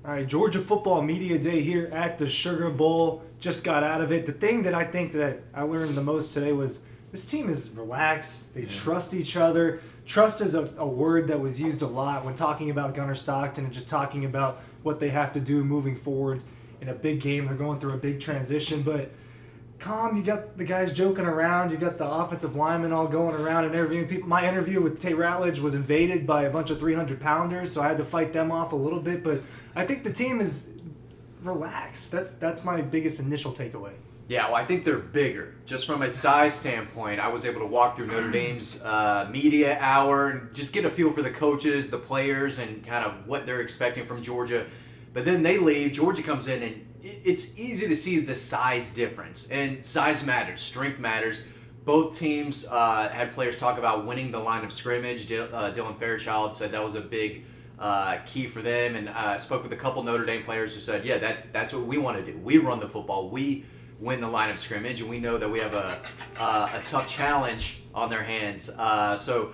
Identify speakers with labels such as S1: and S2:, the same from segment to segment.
S1: All right, Georgia Football Media Day here at the Sugar Bowl. Just got out of it. The thing that I think that I learned the most today was this team is relaxed. They trust each other. Trust is a word that was used a lot when talking about Gunnar Stockton and just talking about what they have to do moving forward in a big game. They're going through a big transition, but calm. You got the guys joking around. You got the offensive linemen all going around and interviewing people. My interview with Tay Ratledge was invaded by a bunch of 300-pounders, so I had to fight them off a little bit. But I think the team is relaxed. That's my biggest initial takeaway.
S2: Yeah, well, I think they're bigger. Just from a size standpoint, I was able to walk through Notre Dame's media hour and just get a feel for the coaches, the players, and kind of what they're expecting from Georgia. But then they leave. Georgia comes in, and it's easy to see the size difference. And size matters. Strength matters. Both teams had players talk about winning the line of scrimmage. Dylan Fairchild said that was a big key for them. And I spoke with a couple Notre Dame players who said, yeah, that's what we want to do. We run the football. We win the line of scrimmage, and we know that we have a tough challenge on their hands. So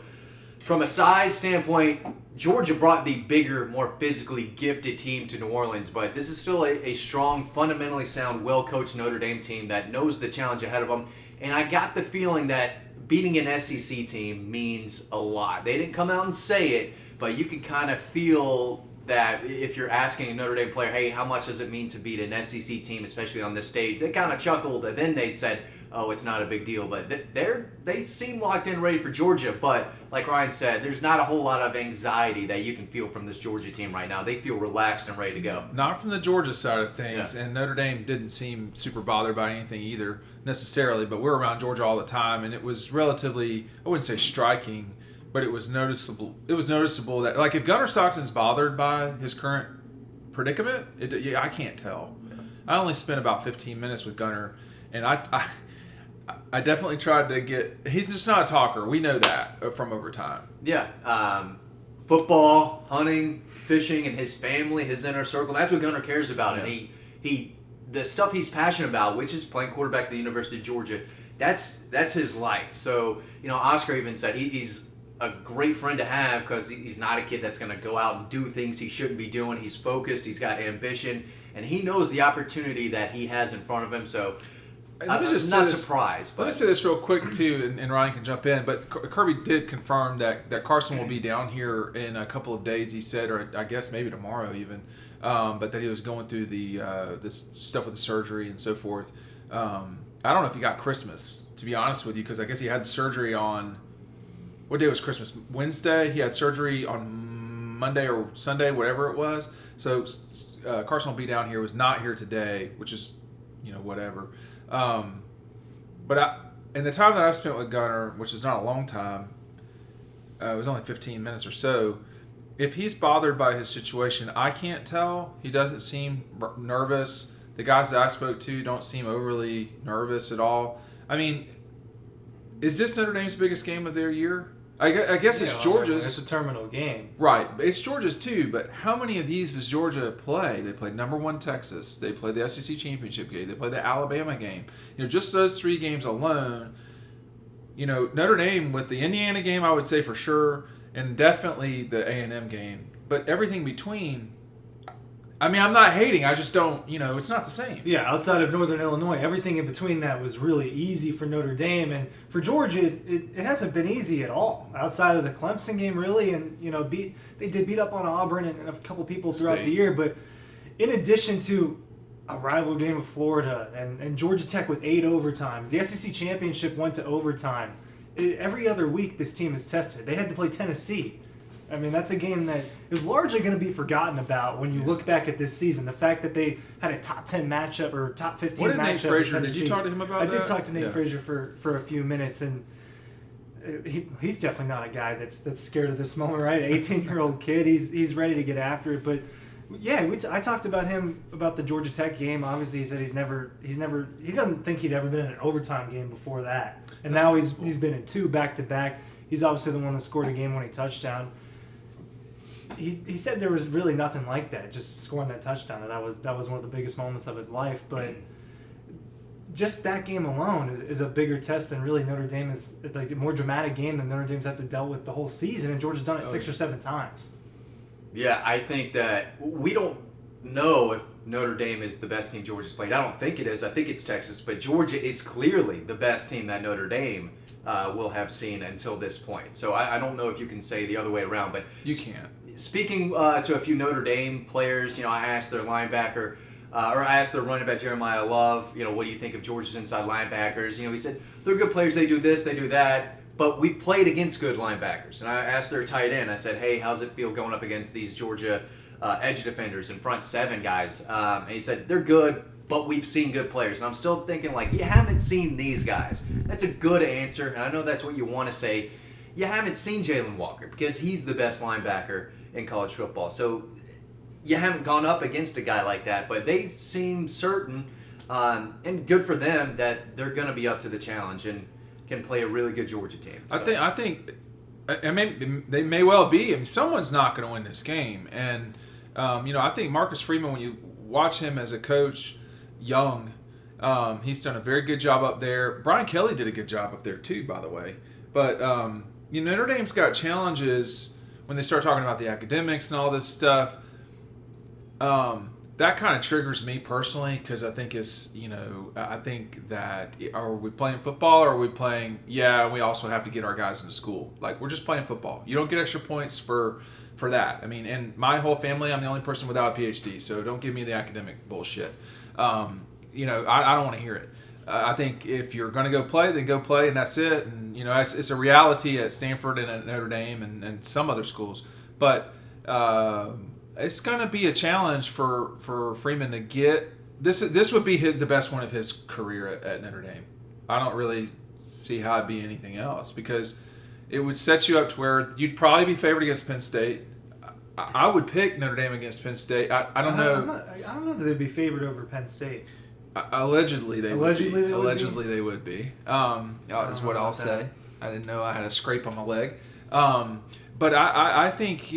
S2: from a size standpoint, Georgia brought the bigger, more physically gifted team to New Orleans, but this is still a strong, fundamentally sound, well-coached Notre Dame team that knows the challenge ahead of them. And I got the feeling that beating an SEC team means a lot. They didn't come out and say it, but you can kind of feel that if you're asking a Notre Dame player, hey, how much does it mean to beat an SEC team, especially on this stage? They kind of chuckled, and then they said, oh, it's not a big deal. But they seem locked in, ready for Georgia. But like Ryan said, there's not a whole lot of anxiety that you can feel from this Georgia team right now. They feel relaxed and ready to go.
S3: Not from the Georgia side of things, and Notre Dame didn't seem super bothered by anything either necessarily, but we're around Georgia all the time, and it was relatively, I wouldn't say striking, but it was noticeable. It was noticeable that, like, if Gunnar Stockton's bothered by his current predicament, I can't tell. I only spent about 15 minutes with Gunnar, and I definitely tried to get. He's just not a talker. We know that from over time.
S2: Yeah, football, hunting, fishing, and his family, his inner circle. That's what Gunnar cares about, and he the stuff he's passionate about, which is playing quarterback at the University of Georgia. That's his life. So Oscar even said he's a great friend to have because he's not a kid that's going to go out and do things he shouldn't be doing. He's focused. He's got ambition, and he knows the opportunity that he has in front of him. So I'm not surprised. But
S3: let me say this real quick, too, and Ryan can jump in. But Kirby did confirm that Carson will be down here in a couple of days, he said, or I guess maybe tomorrow even, but that he was going through the stuff with the surgery and so forth. I don't know if he got Christmas, to be honest with you, because I guess he had surgery on, what day was Christmas? Wednesday. He had surgery on Monday or Sunday, whatever it was. So Carson will be down here, was not here today, which is, whatever. But in the time that I spent with Gunnar, which is not a long time, it was only 15 minutes or so. If he's bothered by his situation, I can't tell. He doesn't seem nervous. The guys that I spoke to don't seem overly nervous at all. I mean, is this Notre Dame's biggest game of their year? I guess it's Georgia's.
S1: It's a terminal game.
S3: Right. It's Georgia's too, but how many of these does Georgia play? They played number 1 Texas. They played the SEC championship game. They played the Alabama game. Just those 3 games alone, Notre Dame with the Indiana game, I would say for sure, and definitely the A&M game. But everything between, I mean, I'm not hating. I just don't, it's not the same.
S1: Yeah, outside of Northern Illinois, everything in between that was really easy for Notre Dame. And for Georgia, it hasn't been easy at all. Outside of the Clemson game, really. And, they did beat up on Auburn and a couple people throughout the year. But in addition to a rival game with Florida and Georgia Tech with 8 overtimes, the SEC championship went to overtime. Every other week, this team is tested. They had to play Tennessee. I mean, that's a game that is largely going to be forgotten about when you look back at this season. The fact that they had a top 10 matchup or top 15 matchup.
S3: Nate Frazier? Did you talk to him about that?
S1: I did talk to Nate Frazier for a few minutes, and he's definitely not a guy that's scared of this moment, right? An 18-year-old kid, he's ready to get after it. But yeah, I talked about him about the Georgia Tech game. Obviously, he said he doesn't think he'd ever been in an overtime game before that, and now he's been in 2 back-to-back. He's obviously the one that scored a game-winning touchdown. He said there was really nothing like that, just scoring that touchdown. That was one of the biggest moments of his life. But just that game alone is a bigger test than really Notre Dame is, like a more dramatic game than Notre Dame's had to deal with the whole season, and Georgia's done it 6 or 7 times.
S2: Yeah, I think that we don't know if Notre Dame is the best team Georgia's played. I don't think it is. I think it's Texas, but Georgia is clearly the best team that Notre Dame will have seen until this point. So I don't know if you can say the other way around, but
S3: You can't.
S2: speaking to a few Notre Dame players, I asked their linebacker, or I asked their running back Jeremiah Love, what do you think of Georgia's inside linebackers? He said they're good players. They do this, they do that, but we played against good linebackers. And I asked their tight end. I said, hey, how's it feel going up against these Georgia edge defenders and front seven guys? And he said they're good, but we've seen good players. And I'm still thinking, you haven't seen these guys. That's a good answer, and I know that's what you want to say. You haven't seen Jalen Walker because he's the best linebacker in college football. So you haven't gone up against a guy like that, but they seem certain, and good for them that they're going to be up to the challenge and can play a really good Georgia team. So.
S3: I think, they may well be. I mean, someone's not going to win this game, and I think Marcus Freeman, when you watch him as a coach, young, he's done a very good job up there. Brian Kelly did a good job up there too, by the way. But Notre Dame's got challenges when they start talking about the academics and all this stuff. That kind of triggers me personally because I think I think that are we playing football or are we playing? Yeah, we also have to get our guys into school. We're just playing football. You don't get extra points for that. I mean, and my whole family, I'm the only person without a PhD, so don't give me the academic bullshit. I don't want to hear it. I think if you're going to go play, then go play, and that's it. And it's a reality at Stanford and at Notre Dame and some other schools, but. It's going to be a challenge for Freeman to get this. This would be the best one of his career at Notre Dame. I don't really see how it'd be anything else because it would set you up to where you'd probably be favored against Penn State. I would pick Notre Dame against Penn State. I don't know.
S1: I don't know that they'd be favored over Penn State.
S3: Allegedly they would be.
S1: Allegedly
S3: they would be. Is what I'll say. I didn't know I had a scrape on my leg. But I think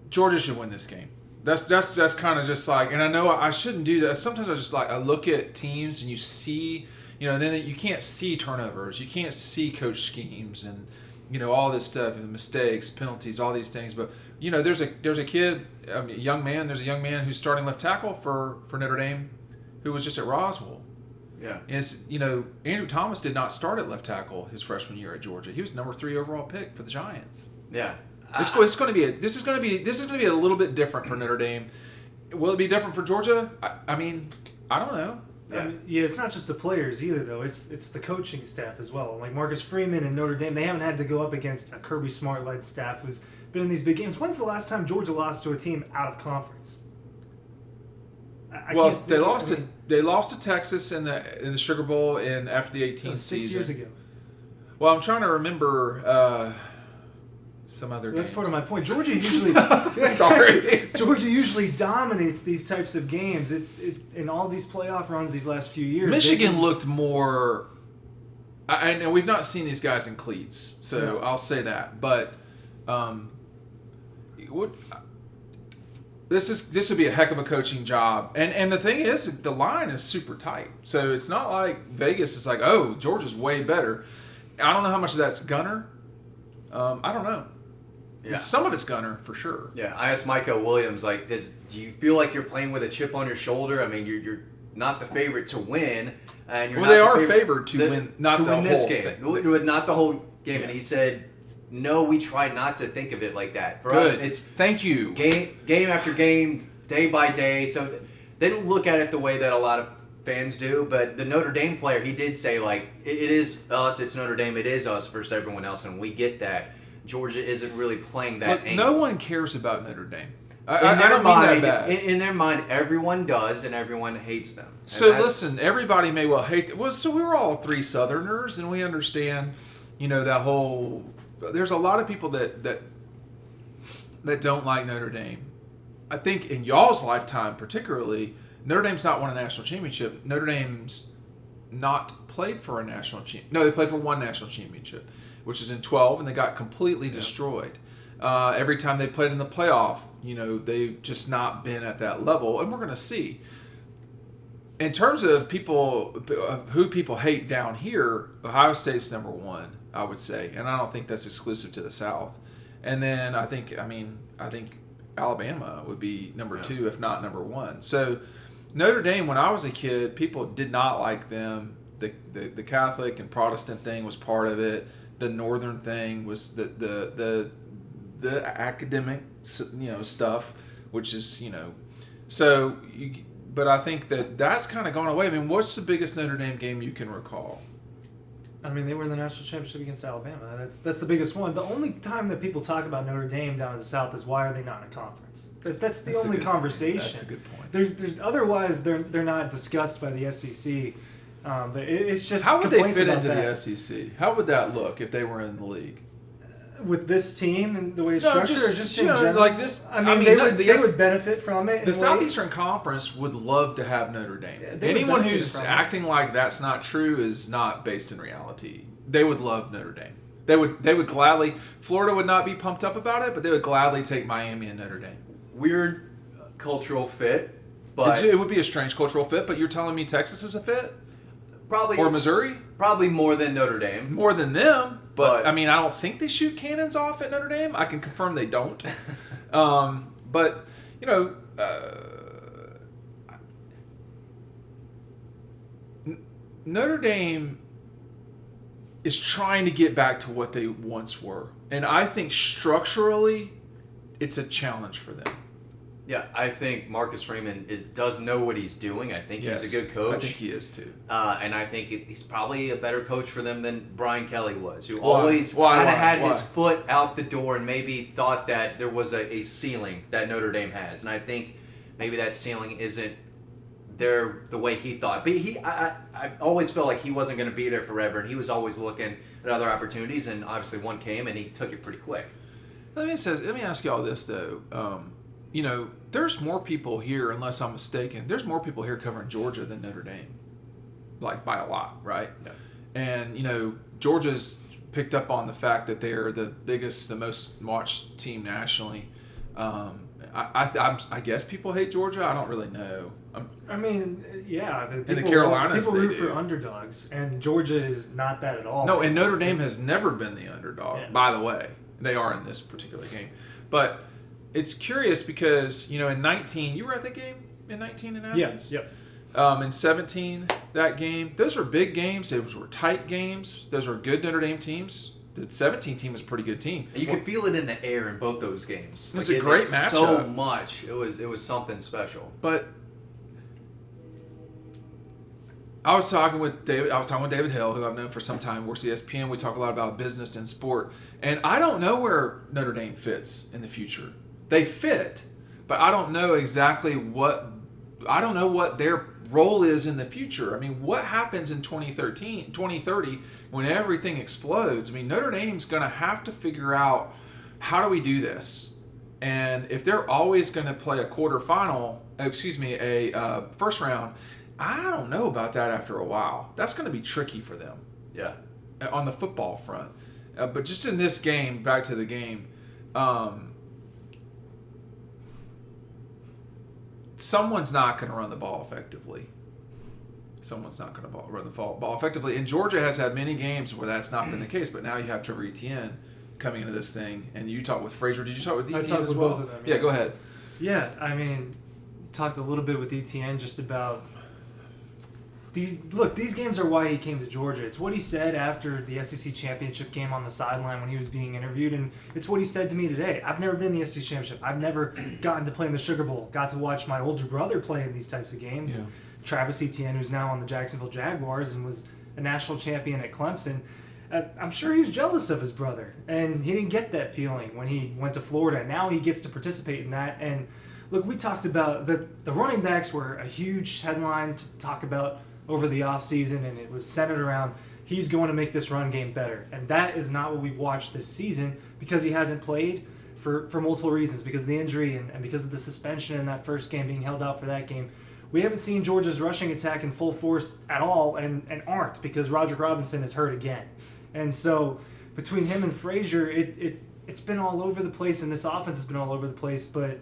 S3: Georgia should win this game. That's kind of just and I know I shouldn't do that. Sometimes I just I look at teams and you see, then you can't see turnovers, you can't see coach schemes and all this stuff and mistakes, penalties, all these things. But there's a kid, a young man. There's a young man who's starting left tackle for Notre Dame, who was just at Roswell.
S2: Yeah.
S3: And Andrew Thomas did not start at left tackle his freshman year at Georgia. He was number 3 overall pick for the Giants.
S2: Yeah.
S3: This is going to be a little bit different for Notre Dame. Will it be different for Georgia? I mean, I don't know.
S1: Yeah, it's not just the players either, though. It's the coaching staff as well. Like Marcus Freeman and Notre Dame, they haven't had to go up against a Kirby Smart-led staff who's been in these big games. When's the last time Georgia lost to a team out of conference?
S3: They lost to Texas in the Sugar Bowl after the 18th season.
S1: 6 years ago.
S3: Well, I'm trying to remember some other games.
S1: That's part of my point. Georgia usually
S3: Sorry.
S1: Georgia usually dominates these types of games. It's in all these playoff runs these last few years.
S3: Michigan looked more. I know we've not seen these guys in cleats, so
S1: No.
S3: I'll say that. But this would be a heck of a coaching job, and the thing is, the line is super tight. So it's not like Vegas is oh, Georgia's way better. I don't know how much of that's Gunner. I don't know.
S2: Yeah.
S3: Some of it's Gunner for sure.
S2: Yeah, I asked Micah Williams, do you feel like you're playing with a chip on your shoulder? I mean, you're not the favorite to win, and you're
S3: they
S2: not
S3: are
S2: the
S3: favored to win, not
S2: to
S3: the
S2: win this
S3: whole
S2: game,
S3: thing.
S2: not the whole game.
S3: Yeah.
S2: And he said, "No, we try not to think of it like that. For
S3: Good.
S2: us, it's
S3: thank you.
S2: game after game, day by day. So they don't look at it the way that a lot of fans do. But the Notre Dame player, he did say it is us, it's Notre Dame, it is us versus everyone else, and we get that. Georgia isn't really playing that.
S3: Look, no one cares about Notre Dame.
S2: I
S3: don't mean that bad.
S2: In their mind, everyone does, and everyone hates them.
S3: So listen, everybody may well hate. So we were all 3 Southerners, and we understand, that whole. There's a lot of people that don't like Notre Dame. I think in y'all's lifetime, particularly, Notre Dame's not won a national championship. Notre Dame's not played for a national championship. No, they played for one national championship, which was in 12, and they got completely destroyed. Every time they played in the playoff, they've just not been at that level, and we're going to see. In terms of who people hate down here, Ohio State's number 1, I would say, and I don't think that's exclusive to the South. And then I think Alabama would be number 2, if not number 1. So Notre Dame, when I was a kid, people did not like them. The Catholic and Protestant thing was part of it. The Northern thing was the academic, stuff, which is, so. But I think that's kind of gone away. I mean, what's the biggest Notre Dame game you can recall?
S1: I mean, they were in the national championship against Alabama. That's the biggest one. The only time that people talk about Notre Dame down in the South is why are they not in a conference? That's the only conversation.
S3: That's a good point.
S1: There's otherwise they're not discussed by the SEC. But it's just
S3: how would they fit
S1: into
S3: the SEC? How would that look if they were in the league?
S1: With this team and the way it's structured, or just in general? They would benefit from it.
S3: The Southeastern Conference would love to have Notre Dame. Yeah, anyone who's acting like that's not true is not based in reality. They would love Notre Dame. They would gladly. Florida would not be pumped up about it, but they would gladly take Miami and Notre Dame.
S2: Weird cultural fit, but
S3: it would be a strange cultural fit. But you're telling me Texas is a fit?
S2: Probably.
S3: Or Missouri?
S2: Probably more than Notre Dame.
S3: More than them. But I mean, I don't think they shoot cannons off at Notre Dame. I can confirm they don't. But, Notre Dame is trying to get back to what they once were. And I think structurally, it's a challenge for them.
S2: Yeah, I think Marcus Freeman does know what he's doing. I think he's a good coach.
S3: I think he is too.
S2: And I think he's probably a better coach for them than Brian Kelly was, who always kind of had his foot out the door and maybe thought that there was a ceiling that Notre Dame has. And I think maybe that ceiling isn't there the way he thought. But I always felt like he wasn't going to be there forever, and he was always looking at other opportunities, and obviously one came, and he took it pretty quick.
S3: Let me ask you all this, though. There's more people here, unless I'm mistaken, there's more people here covering Georgia than Notre Dame. Like, by a lot, right?
S2: Yeah.
S3: And, Georgia's picked up on the fact that they're the biggest, the most watched team nationally. I guess people hate Georgia. I don't really know.
S1: In
S3: the Carolinas,
S1: people root for underdogs, and Georgia is not that at all.
S3: No, and Notre Dame has never been the underdog, by the way. They are in this particular game. But it's curious because, in 19, you were at the game in 19 in Athens?
S1: Yeah, yep.
S3: In 17, that game, those were big games. Those were tight games. Those were good Notre Dame teams. The 17 team was a pretty good team.
S2: You could feel it in the air in both those games.
S3: It was a great matchup.
S2: So much. It was something special.
S3: But I was talking with David Hill, who I've known for some time, works at ESPN. We talk a lot about business and sport. And I don't know where Notre Dame fits in the future. They fit, but I don't know exactly what their role is in the future. I mean, what happens in 2030 when everything explodes? I mean, Notre Dame's going to have to figure out, how do we do this? And if they're always going to play a first round, I don't know about that after a while. That's going to be tricky for them.
S2: Yeah.
S3: On the football front. But just in this game, back to the game, someone's not going to run the ball effectively. Someone's not going to run the ball effectively. And Georgia has had many games where that's not been the case, but now you have Trevor Etienne coming into this thing, and you talked with Frazier. Did you talk with Etienne as well? I talked with both of them. Yes. Yeah, go ahead.
S1: Yeah, talked a little bit with Etienne just about these games are why he came to Georgia. It's what he said after the SEC championship game on the sideline when he was being interviewed, and it's what he said to me today. I've never been in the SEC championship. I've never gotten to play in the Sugar Bowl. Got to watch my older brother play in these types of games. Yeah. Travis Etienne, who's now on the Jacksonville Jaguars and was a national champion at Clemson. I'm sure he was jealous of his brother, and he didn't get that feeling when he went to Florida. Now he gets to participate in that. And look, we talked about the running backs were a huge headline to talk about over the offseason, and it was centered around he's going to make this run game better. And that is not what we've watched this season because he hasn't played for multiple reasons, because of the injury and because of the suspension in that first game, being held out for that game. We haven't seen Georgia's rushing attack in full force at all, and aren't, because Roderick Robinson is hurt again. And so between him and Frazier, it's been all over the place, and this offense has been all over the place, but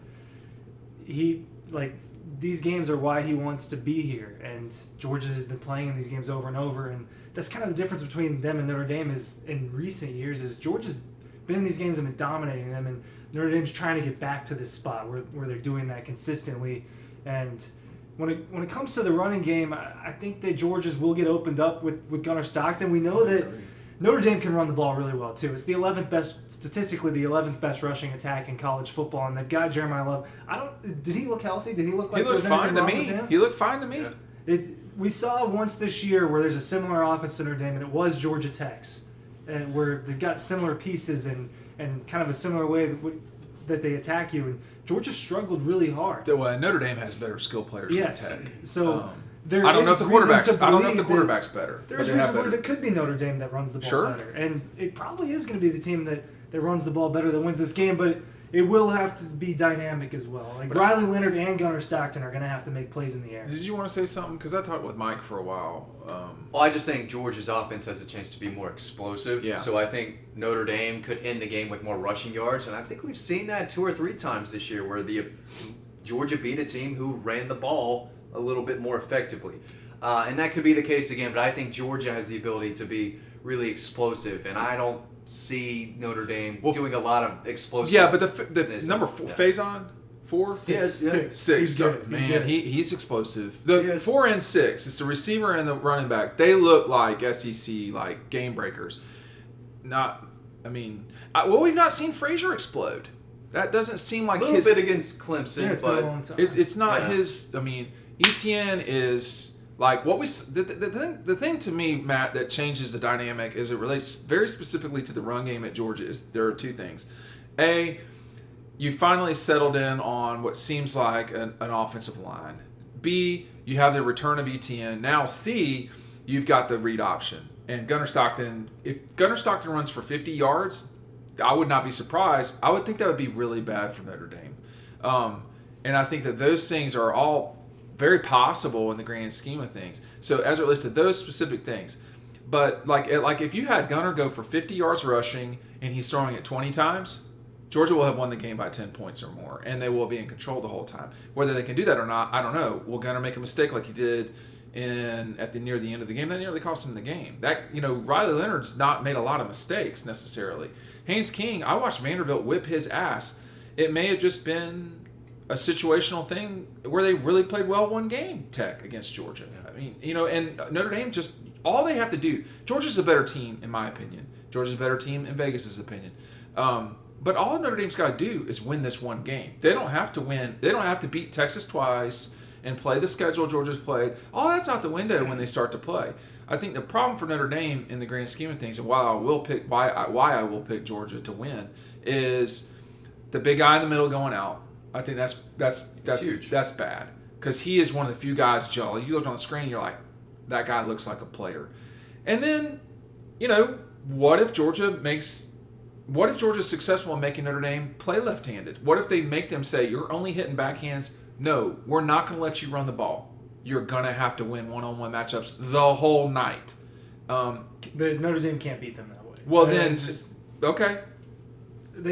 S1: these games are why he wants to be here, and Georgia has been playing in these games over and over, and that's kind of the difference between them and Notre Dame is in recent years is Georgia's been in these games and been dominating them, and Notre Dame's trying to get back to this spot where they're doing that consistently. And when it comes to the running game, I think that Georgia's will get opened up with Gunnar Stockton. We know that Notre Dame can run the ball really well too. It's the 11th best, statistically the 11th best rushing attack in college football, and they've got Jeremiah Love. Did he look healthy? Did he look like
S3: he looked
S1: there was
S3: fine
S1: anything
S3: to
S1: wrong
S3: me?
S1: with him?
S3: He looked fine to me.
S1: Yeah. We saw once this year where there's a similar offense to Notre Dame, and it was Georgia Tech's, and where they've got similar pieces and kind of a similar way that they attack you. And Georgia struggled really hard.
S3: Well, Notre Dame has better skill players than Tech.
S1: So
S3: I don't know if the quarterback's better.
S1: There's reason to believe it could be Notre Dame that runs the ball better. And it probably is going to be the team that runs the ball better that wins this game, but it will have to be dynamic as well. Like Riley Leonard and Gunnar Stockton are going to have to make plays in the air.
S3: Did you want to say something? Because I talked with Mike for a while.
S2: Well, I just think Georgia's offense has a chance to be more explosive.
S3: Yeah.
S2: So I think Notre Dame could end the game with more rushing yards, and I think we've seen that 2 or 3 times this year where Georgia beat a team who ran the ball a little bit more effectively. And that could be the case again, but I think Georgia has the ability to be really explosive, and I don't see Notre Dame doing a lot of explosive.
S3: Yeah, but the number 4, Faison, 4?
S1: Six.
S3: He's good. Man, he's explosive. The 4 and 6, it's the receiver and the running back. They look like SEC, like game breakers. We've not seen Frazier explode. That doesn't seem like
S2: a little bit against Clemson,
S1: it's been a long time.
S3: It's not his. I mean, Etienne is like what we. The thing to me, Matt, that changes the dynamic is it relates very specifically to the run game at Georgia. There are 2 things. A, you finally settled in on what seems like an offensive line. B, you have the return of Etienne. Now C, you've got the read option. And Gunnar Stockton, if Gunnar Stockton runs for 50 yards, I would not be surprised. I would think that would be really bad for Notre Dame. And I think that those things are all very possible in the grand scheme of things. So as it relates to those specific things. But like if you had Gunnar go for 50 yards rushing and he's throwing it 20 times, Georgia will have won the game by 10 points or more, and they will be in control the whole time. Whether they can do that or not, I don't know. Will Gunnar make a mistake like he did near the end of the game? That nearly cost him the game. Riley Leonard's not made a lot of mistakes necessarily. Haynes King, I watched Vanderbilt whip his ass. It may have just been a situational thing where they really played well one game, Tech, against Georgia. I mean, and Notre Dame just, all they have to do, Georgia's a better team in my opinion. Georgia's a better team in Vegas' opinion. But all Notre Dame's got to do is win this one game. They don't have to win. They don't have to beat Texas twice and play the schedule Georgia's played. All that's out the window when they start to play. I think the problem for Notre Dame in the grand scheme of things, and why I will pick Georgia to win, is the big guy in the middle going out. I think that's
S2: huge.
S3: That's bad because he is one of the few guys. Joe, you look on the screen, you're like, that guy looks like a player. And then, what if Georgia's successful in making Notre Dame play left-handed? What if they make them say, you're only hitting backhands? No, we're not going to let you run the ball. You're going to have to win one-on-one matchups the whole night.
S1: The Notre Dame can't beat them that way.
S3: Well, then, okay.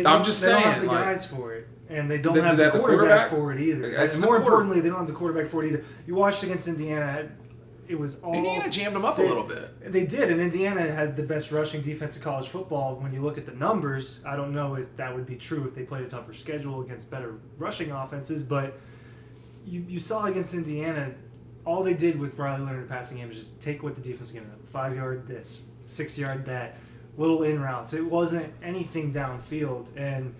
S3: I'm just saying.
S1: They don't have the guys for it. And they don't have the quarterback for it either. And more importantly, they don't have the quarterback for it either. You watched against Indiana. It was all
S3: Indiana jammed them up a little bit.
S1: They did, and Indiana has the best rushing defense in college football. When you look at the numbers, I don't know if that would be true if they played a tougher schedule against better rushing offenses, but you saw against Indiana, all they did with Riley Leonard passing game was just take what the defense gave them. 5-yard this, 6-yard that, little in routes. It wasn't anything downfield, and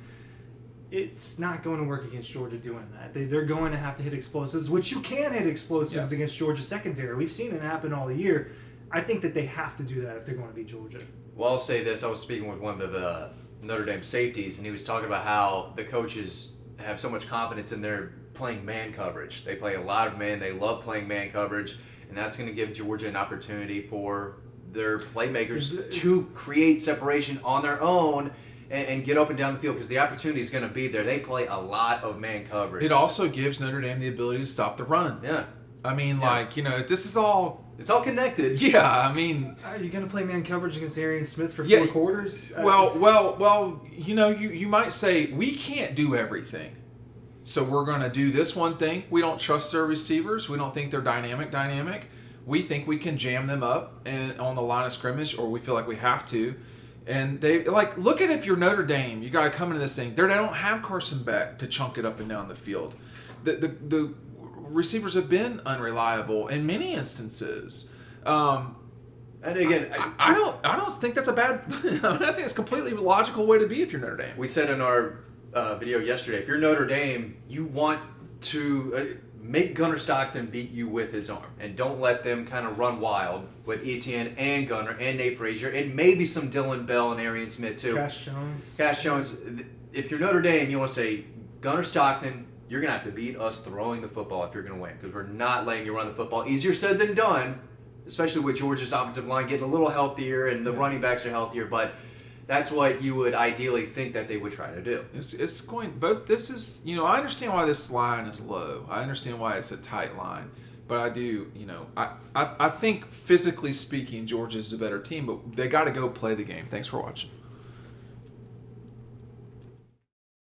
S1: it's not going to work against Georgia doing that. They're going to have to hit explosives, which you can hit explosives against Georgia secondary. We've seen it happen all year. I think that they have to do that if they're going to beat Georgia.
S2: Well, I'll say this. I was speaking with one of the Notre Dame safeties, and he was talking about how the coaches have so much confidence in their playing man coverage. They play a lot of man. They love playing man coverage, and that's going to give Georgia an opportunity for their playmakers to create separation on their own and get up and down the field because the opportunity is going to be there. They play a lot of man coverage.
S3: It also gives Notre Dame the ability to stop the run.
S2: Yeah.
S3: I mean, this is all...
S2: It's all connected.
S3: Yeah, I mean...
S1: Are you going to play man coverage against Arian Smith for 4 quarters?
S3: Well, you might say, we can't do everything. So we're going to do this one thing. We don't trust their receivers. We don't think they're dynamic. We think we can jam them up on the line of scrimmage, or we feel like we have to. And they look at if you're Notre Dame, you got to come into this thing. They don't have Carson Beck to chunk it up and down the field. The receivers have been unreliable in many instances.
S2: And again,
S3: I don't think that's a bad. I think it's a completely logical way to be if you're Notre Dame.
S2: We said in our video yesterday, if you're Notre Dame, you want to make Gunnar Stockton beat you with his arm, and don't let them kind of run wild with Etienne and Gunnar and Nate Frazier and maybe some Dylan Bell and Arian Smith too.
S1: Cash Jones.
S2: If you're Notre Dame, you want to say, Gunnar Stockton, you're going to have to beat us throwing the football if you're going to win, because we're not letting you run the football. Easier said than done, especially with Georgia's offensive line getting a little healthier and the running backs are healthier, but that's what you would ideally think that they would try to do.
S3: It's going, but this is, I understand why this line is low. I understand why it's a tight line, but I do, I think physically speaking, Georgia's a better team, but they got to go play the game. Thanks for watching.